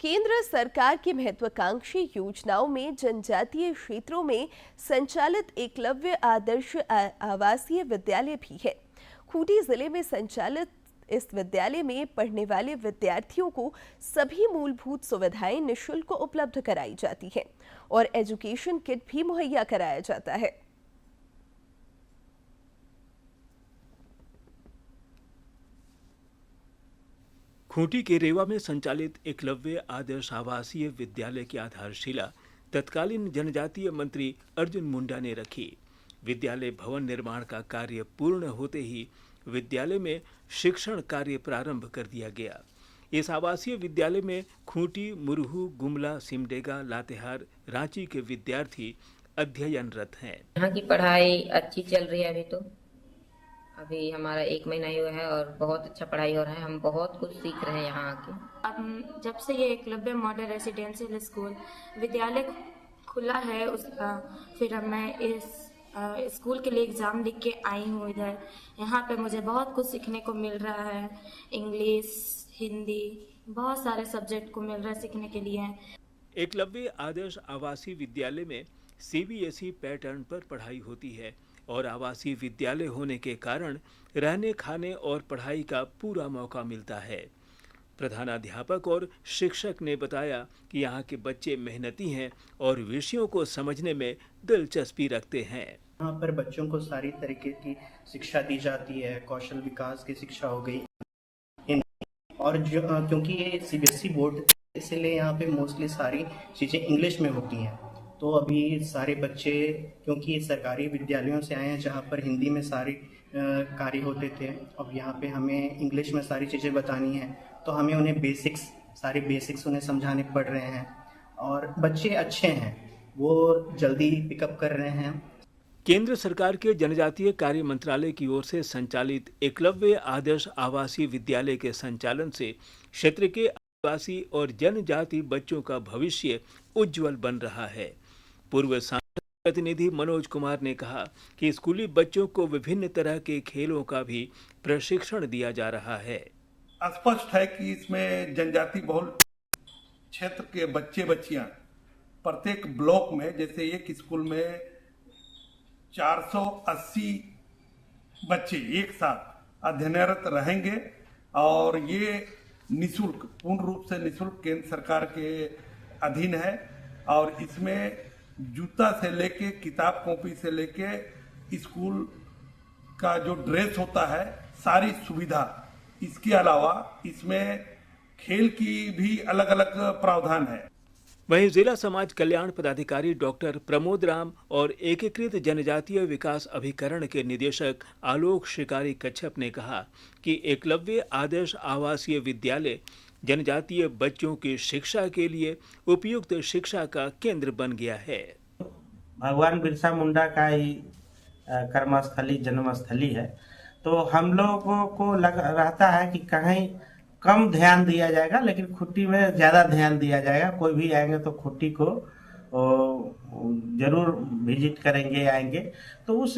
केंद्र सरकार की महत्वाकांक्षी योजनाओं में जनजातीय क्षेत्रों में संचालित एकलव्य आदर्श आवासीय विद्यालय भी है। खूंटी जिले में संचालित इस विद्यालय में पढ़ने वाले विद्यार्थियों को सभी मूलभूत सुविधाएं निःशुल्क उपलब्ध कराई जाती हैं और एजुकेशन किट भी मुहैया कराया जाता है। खूंटी के रेवा में संचालित एकलव्य आदर्श आवासीय विद्यालय की आधारशिला तत्कालीन जनजातीय मंत्री अर्जुन मुंडा ने रखी। विद्यालय भवन निर्माण का कार्य पूर्ण होते ही विद्यालय में शिक्षण कार्य प्रारंभ कर दिया गया। इस आवासीय विद्यालय में खूंटी, मुरहू, गुमला, सिमडेगा, लातेहार, रांची के विद्यार्थी अध्ययनरत हैं। यहाँ की पढ़ाई अच्छी चल रही है। अभी हमारा 1 महीना ही हुआ है और बहुत अच्छा पढ़ाई हो रहा है। हम बहुत कुछ सीख रहे हैं यहाँ आके। अब जब से ये एकलव्य मॉडल रेसिडेंशियल स्कूल विद्यालय खुला है उसका, फिर अब मैं इस स्कूल के लिए एग्ज़ाम लिख के आई हूँ इधर। यहाँ पे मुझे बहुत कुछ सीखने को मिल रहा है। इंग्लिश, हिंदी, बहुत सारे सब्जेक्ट को मिल रहा है सीखने के लिए। एकलव्य आदर्श आवासीय विद्यालय में सीबीएसई पैटर्न पर पढ़ाई होती है और आवासीय विद्यालय होने के कारण रहने, खाने और पढ़ाई का पूरा मौका मिलता है। प्रधानाध्यापक और शिक्षक ने बताया कि यहाँ के बच्चे मेहनती हैं और विषयों को समझने में दिलचस्पी रखते हैं। यहाँ पर बच्चों को सारी तरीके की शिक्षा दी जाती है। कौशल विकास की शिक्षा हो गई, और क्योंकि ये सीबीएसई बोर्ड, इसलिए यहाँ पे मोस्टली सारी चीज़ें इंग्लिश में होती हैं। तो अभी सारे बच्चे, क्योंकि सरकारी विद्यालयों से आए हैं जहाँ पर हिंदी में सारे कार्य होते थे, अब यहाँ पे हमें इंग्लिश में सारी चीज़ें बतानी है, तो हमें उन्हें सारे बेसिक्स उन्हें समझाने पड़ रहे हैं। और बच्चे अच्छे हैं, वो जल्दी पिकअप कर रहे हैं। केंद्र सरकार के जनजातीय कार्य मंत्रालय की ओर से संचालित एकलव्य आदर्श आवासीय विद्यालय के संचालन से क्षेत्र के आदिवासी और जनजाति बच्चों का भविष्य उज्जवल बन रहा है। पूर्व सांसद प्रतिनिधि मनोज कुमार ने कहा कि स्कूली बच्चों को विभिन्न तरह के खेलों का भी प्रशिक्षण दिया जा रहा है। स्पष्ट है कि इसमें जनजाति बहुल क्षेत्र के बच्चे बच्चियां प्रत्येक ब्लॉक में, जैसे एक स्कूल में 480 बच्चे एक साथ अध्ययनरत रहेंगे और ये निःशुल्क, पूर्ण रूप से निःशुल्क केंद्र सरकार के अधीन है। और इसमें जूता से लेके, किताब कॉपी से लेके, स्कूल का जो ड्रेस होता है, सारी सुविधा। इसके अलावा इसमें खेल की भी अलग अलग प्रावधान है। वहीं जिला समाज कल्याण पदाधिकारी डॉक्टर प्रमोद राम और एकीकृत जनजातीय विकास अभिकरण के निदेशक आलोक शिकारी कच्छप ने कहा कि एकलव्य आदर्श आवासीय विद्यालय जनजातीय बच्चों की शिक्षा के लिए उपयुक्त शिक्षा का केंद्र बन गया है। भगवान बिरसा मुंडा का ही कर्मस्थली, जन्मस्थली है, तो हम लोगों को लग रहता है कि कहीं कम ध्यान दिया जाएगा, लेकिन खूंटी में ज़्यादा ध्यान दिया जाएगा। कोई भी आएंगे तो खूंटी को जरूर विजिट करेंगे, आएंगे, तो उस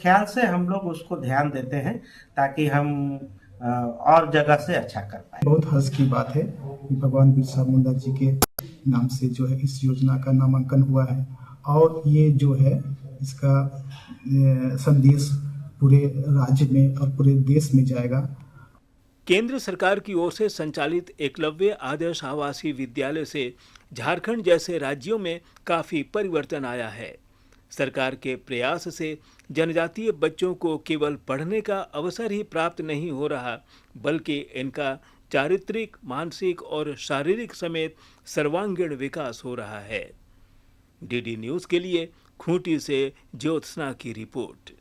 ख्याल से हम लोग उसको ध्यान देते हैं ताकि हम और जगह से अच्छा कर पाए। बहुत हर्ष की बात है कि भगवान बिरसा मुंडा जी के नाम से जो है इस योजना का नामांकन हुआ है और ये जो है इसका संदेश पूरे राज्य में और पूरे देश में जाएगा। केंद्र सरकार की ओर से संचालित एकलव्य आदर्श आवासीय विद्यालय से झारखंड जैसे राज्यों में काफी परिवर्तन आया है। सरकार के प्रयास से जनजातीय बच्चों को केवल पढ़ने का अवसर ही प्राप्त नहीं हो रहा, बल्कि इनका चारित्रिक, मानसिक और शारीरिक समेत सर्वांगीण विकास हो रहा है। डीडी न्यूज के लिए खूंटी से ज्योत्सना की रिपोर्ट।